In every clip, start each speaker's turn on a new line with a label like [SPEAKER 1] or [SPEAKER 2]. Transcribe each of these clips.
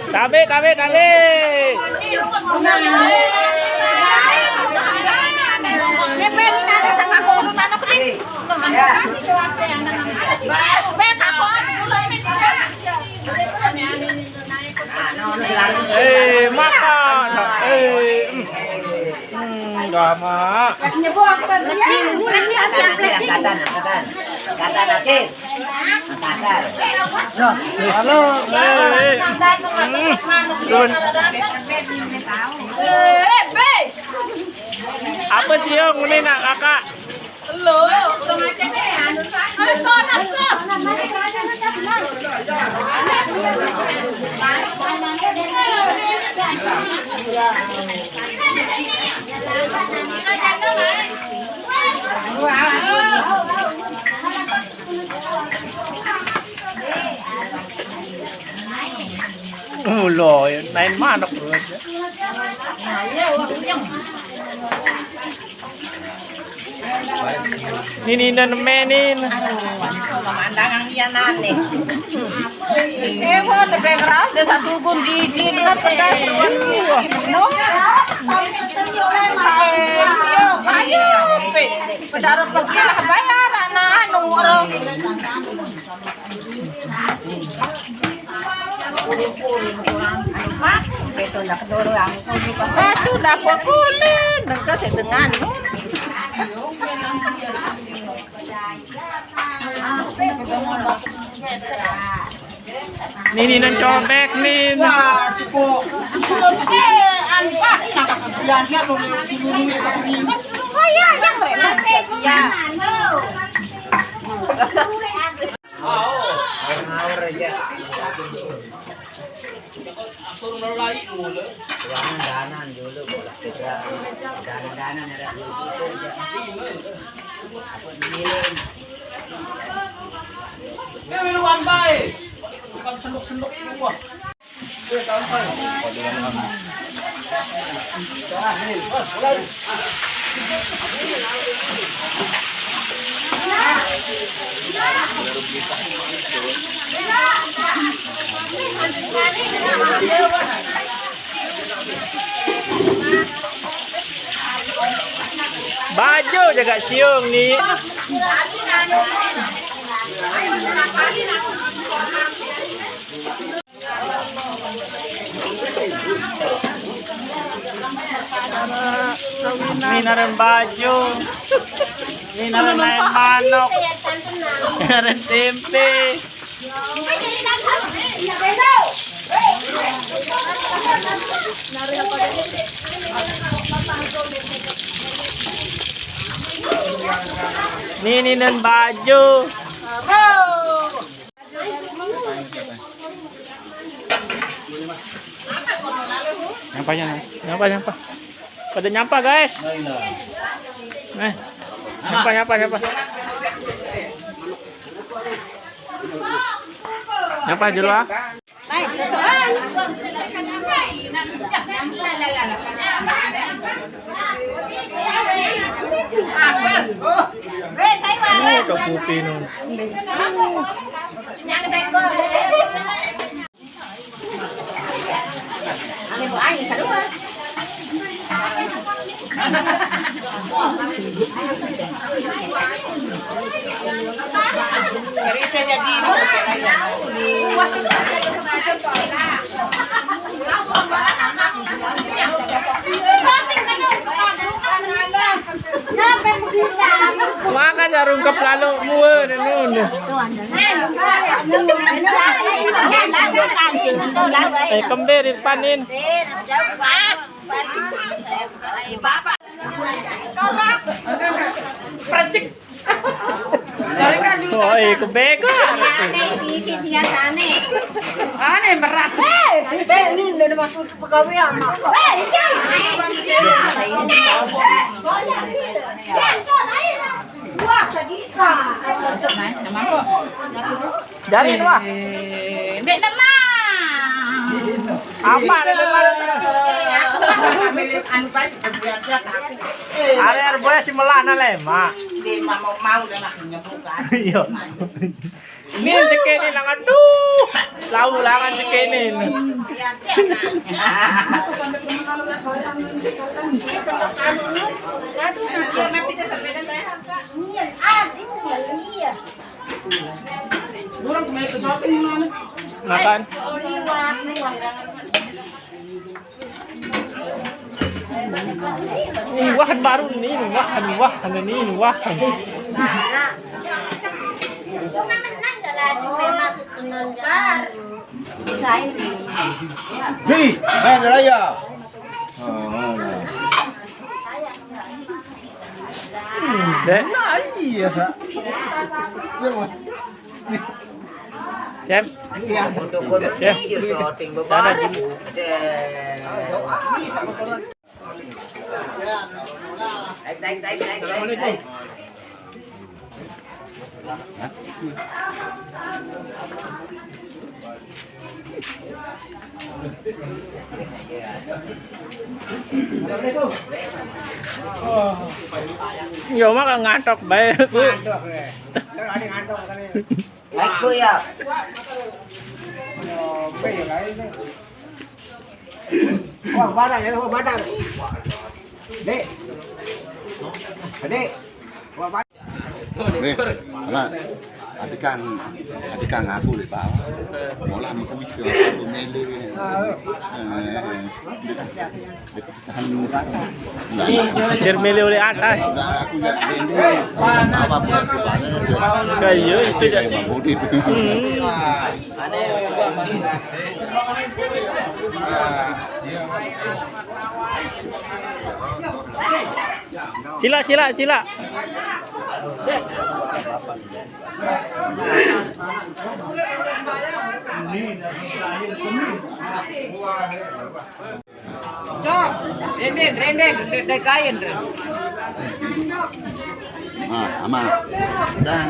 [SPEAKER 1] Tabe, tabe, tabe. Makan. Enggak mak. Halo. Apa sih yang ini nak kakak? Loh, main mana bro? Ini nemenin.
[SPEAKER 2] Pemandangan iyanan nih. Mau background desa sugun di dekat pedas. Ayo, pedarat pergi lah bayar anak orang. Sudah kukulin, kasih dengan.
[SPEAKER 1] Ini nan cobek nih.
[SPEAKER 3] Danan dulu boleh kita danan ada dulu apa nilai
[SPEAKER 4] minuman baik bukan sendok-sendok semua.
[SPEAKER 1] Baju jaga siung nih. Ini naren baju. Ini naren naik manok. Naren tempe. Ini nan baju. Nyampa. Pada nyampa guys. Nyampa. Nyampa dulu ah. Putih nun. Makan jarum keplalu mua nun. Kember panin.
[SPEAKER 2] Percik. Cari kan dulu.
[SPEAKER 1] Oh, kebeka.
[SPEAKER 2] Aneh berat. Ini udah masuk pegawai ama. Wah, segitu. Nama apa?
[SPEAKER 1] Jarin wah.
[SPEAKER 2] Hindi naman.
[SPEAKER 1] Apa na naman?
[SPEAKER 2] Ano ba? Pagbiyak ako.
[SPEAKER 1] Are boya si Melana lema.
[SPEAKER 2] Hindi mau lang ako niya bukan.
[SPEAKER 1] Iyo. Min si Kenin lang aduh. Laulangan si Kenin.
[SPEAKER 4] Durang kemarin ke shooting mana?
[SPEAKER 1] Makan. Wahan baru nih, wahan nih, wahan.
[SPEAKER 5] Hei, main raya. Oh,
[SPEAKER 1] Dek.
[SPEAKER 5] iya, Pak.
[SPEAKER 1] Chef.
[SPEAKER 3] Untuk kono
[SPEAKER 1] Chef.
[SPEAKER 3] syuting bebareng. Taik.
[SPEAKER 1] Yo mah ngantok bae.
[SPEAKER 3] Aku ya.
[SPEAKER 5] Wah, barang ya, barang. Dek. Dek. Wah, barang.
[SPEAKER 6] Nih, ala atikan aku le ba. Mola mo kuwi ke aku mele.
[SPEAKER 1] Biar milih oleh atas.
[SPEAKER 6] Aku ya ini apa pun aku balik.
[SPEAKER 1] Kayu itu jadi.
[SPEAKER 6] Modit. Sila.
[SPEAKER 3] Cok, renden, udah kain.
[SPEAKER 6] Ama. Dan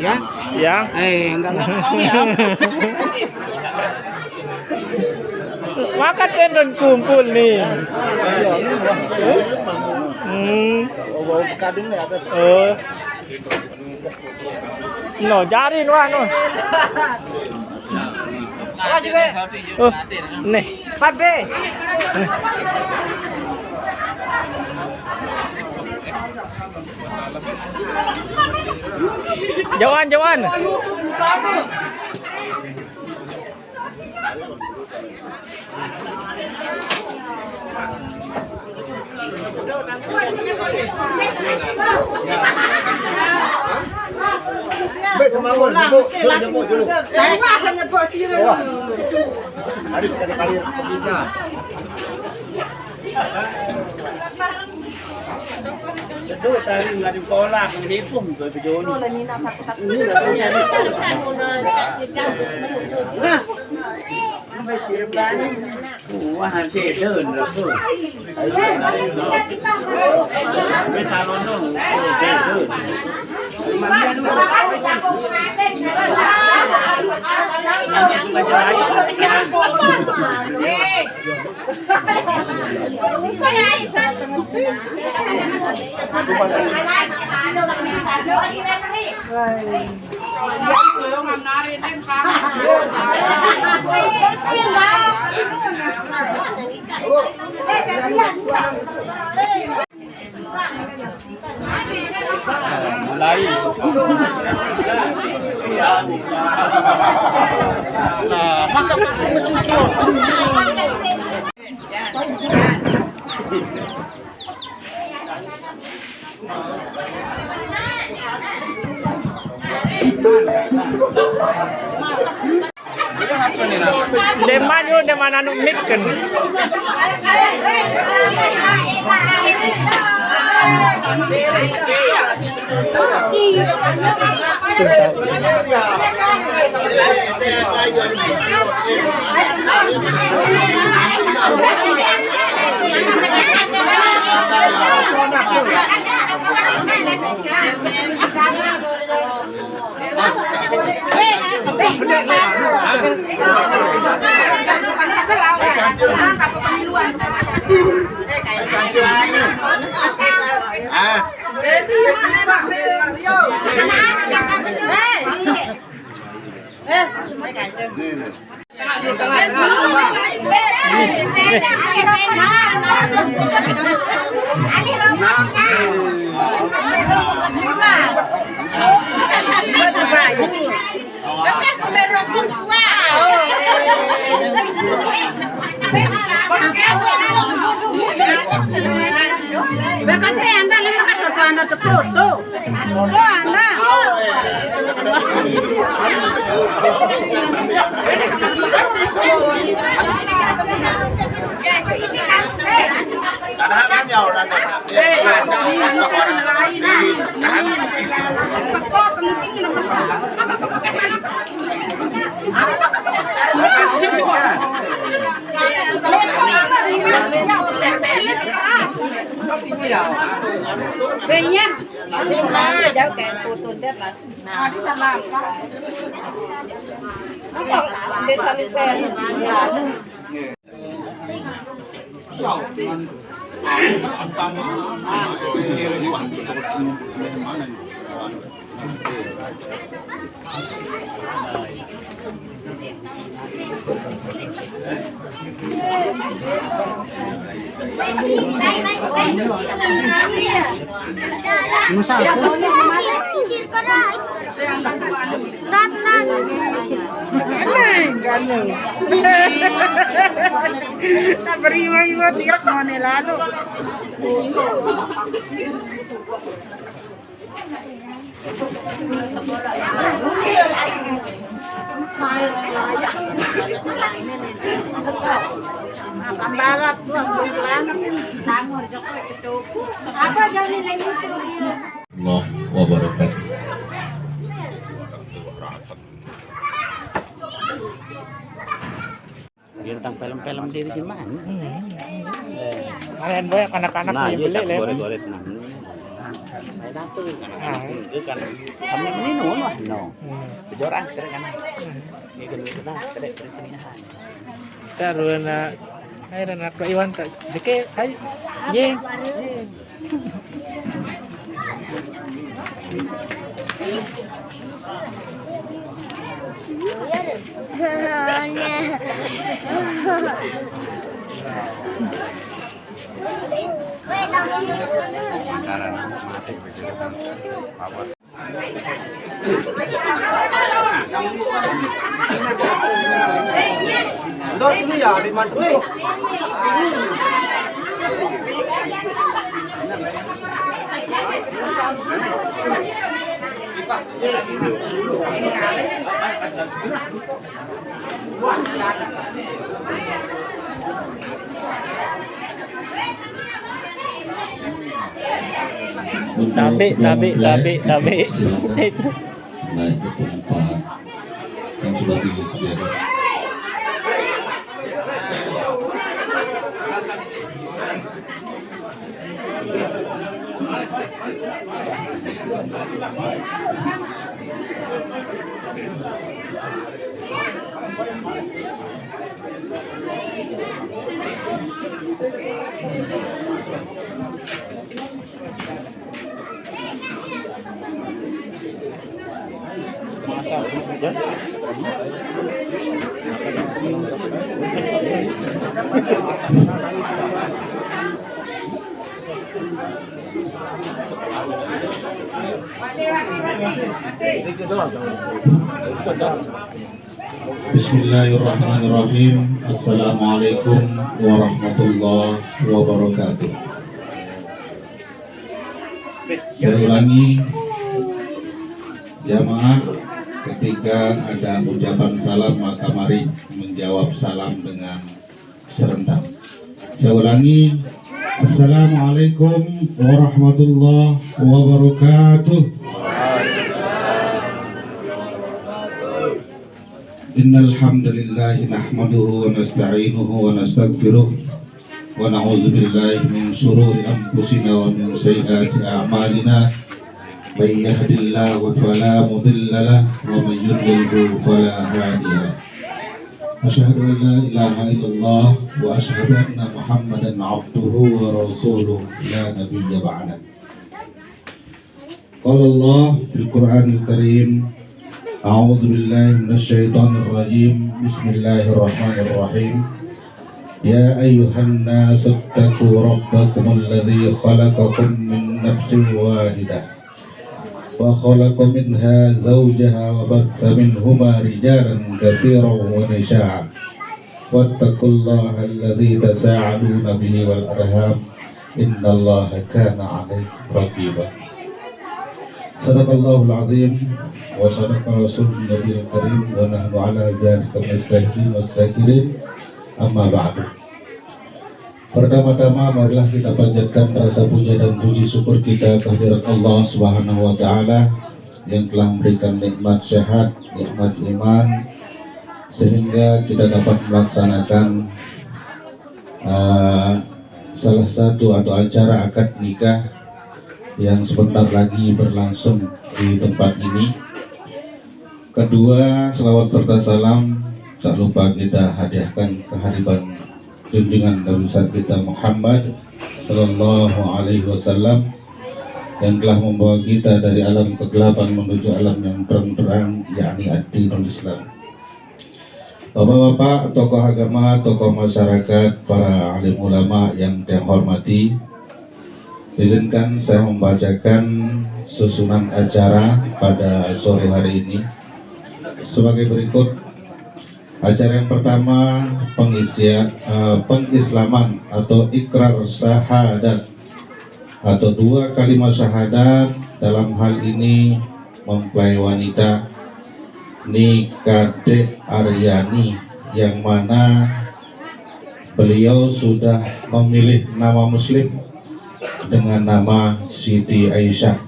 [SPEAKER 3] Ya?
[SPEAKER 1] Ya.
[SPEAKER 3] Enggak mau ya.
[SPEAKER 1] Makan kan dan kumpul nih. Oh. No, jarin wah no. Oh, nih.
[SPEAKER 2] Pabe.
[SPEAKER 1] Jawan.
[SPEAKER 5] Semangat, jemput dulu.
[SPEAKER 2] Wah.
[SPEAKER 5] Ada sekali-kali kita.
[SPEAKER 1] Itu tadi nggak di sekolah, di pun tuh video ini. Wah, hasil đơn rồi tuh. Bisa nonton, mulai.
[SPEAKER 6] nah, maka
[SPEAKER 1] Deman yo deman anu mik kan.
[SPEAKER 6] Ah, ini nih.
[SPEAKER 2] Bakante anda lima kata anda foto. Foto anda.
[SPEAKER 6] Kadang-kadang ya orang
[SPEAKER 2] Banyak. Jauh kayak foto dia lah. Nah, di sana apa? Di sana tak beriwa-iwa tiap mana lalu. Barat tuh bulan. Apa jadi lagi itu?
[SPEAKER 7] Allah wabarakatuh.
[SPEAKER 3] Dia tentang film-film diri si man.
[SPEAKER 1] Kalian banyak anak-anak
[SPEAKER 3] Nah,
[SPEAKER 1] yang
[SPEAKER 3] iya
[SPEAKER 1] beli
[SPEAKER 3] sak
[SPEAKER 1] lah.
[SPEAKER 3] goret-goret nah. Ay dato itu kan. Kami ini no. Bejoran sekarang kan. Ini kan kita kada percinahan.
[SPEAKER 1] Taruh na, ay na ko iwan ka. Dike, ay, ye. Tabi.
[SPEAKER 7] Naik ke tempat yang sudah disediakan. Bismillahirrahmanirrahim. Assalamualaikum warahmatullahi wabarakatuh. Saya ulangi, jamaah, ketika ada ucapan salam maka mari menjawab salam dengan serentak. Saya ulangi, Assalamualaikum warahmatullahi wabarakatuh. Innal hamdalillah nahmaduhu wa nasta'inuhu wa nastaghfiruh wa na'udzu billahi min shururi anfusina wa min sayyiati a'malina. May yahdihillahu fala mudilla lahu wa may yudlilhu fala hadiya lahu. أشهد أن لا إله إلا الله وأشهد أن محمدا عبده ورسوله لا نبي بعده. قال الله في القرآن الكريم: أعوذ بالله من الشيطان الرجيم. بسم الله الرحمن الرحيم. يا أيها الناس اتقوا ربكم الذي خلقكم من نفس واحدة وخلق منها زوجها وبث منهما رجالا كثيرا ونساء واتقوا الله الذي تساءلون به والأرحام إن الله كان عليكم رقيبا. صدق الله العظيم وصدق رسول النبي الكريم ونحن على ذلك من الشاهدين والشاكرين. Amma ba'du. Pertama-tama marilah kita panjatkan rasa puja dan puji syukur kita kehadirat Allah Subhanahu wa taala yang telah memberikan nikmat sehat, nikmat iman sehingga kita dapat melaksanakan salah satu atau acara akad nikah yang sebentar lagi berlangsung di tempat ini. Kedua, selawat serta salam tak lupa kita hadiahkan kehadiran junjungan Nabi kita Muhammad Sallallahu Alaihi Wasallam yang telah membawa kita dari alam kegelapan menuju alam yang terang-terang, yakni ad-dinul Islam. Bapak-bapak, tokoh agama, tokoh masyarakat, para alim ulama yang saya hormati, izinkan saya membacakan susunan acara pada sore hari ini sebagai berikut. Acara yang pertama pengislaman atau ikrar syahadat atau 2 kalimat syahadat, dalam hal ini mempelai wanita Nikade Aryani yang mana beliau sudah memilih nama muslim dengan nama Siti Aisyah.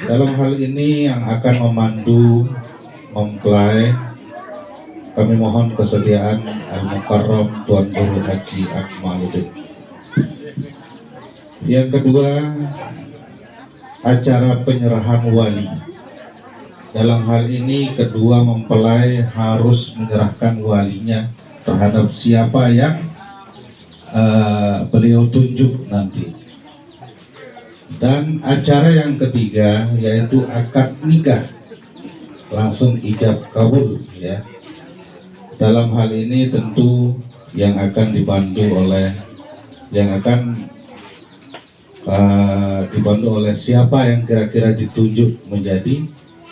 [SPEAKER 7] Dalam hal ini yang akan memandu mempelai, kami mohon kesediaan Al-Mukarram Tuan Guru Haji Akmaluddin. Yang kedua, acara penyerahan wali. Dalam hal ini kedua mempelai harus menyerahkan walinya terhadap siapa yang beliau tunjuk nanti. Dan acara yang ketiga yaitu akad nikah, langsung ijab kabul ya. Dalam hal ini tentu yang akan dibantu oleh siapa yang kira-kira ditunjuk menjadi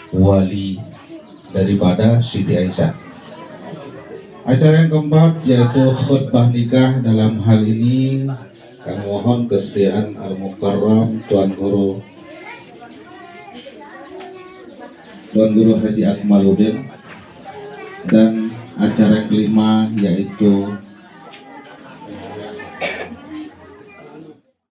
[SPEAKER 7] wali daripada Siti Aisyah. Acara yang keempat yaitu khutbah nikah. Dalam hal ini kami mohon kesediaan Al-Mukarram Tuan Guru Haji Akmaluddin. Dan acara kelima yaitu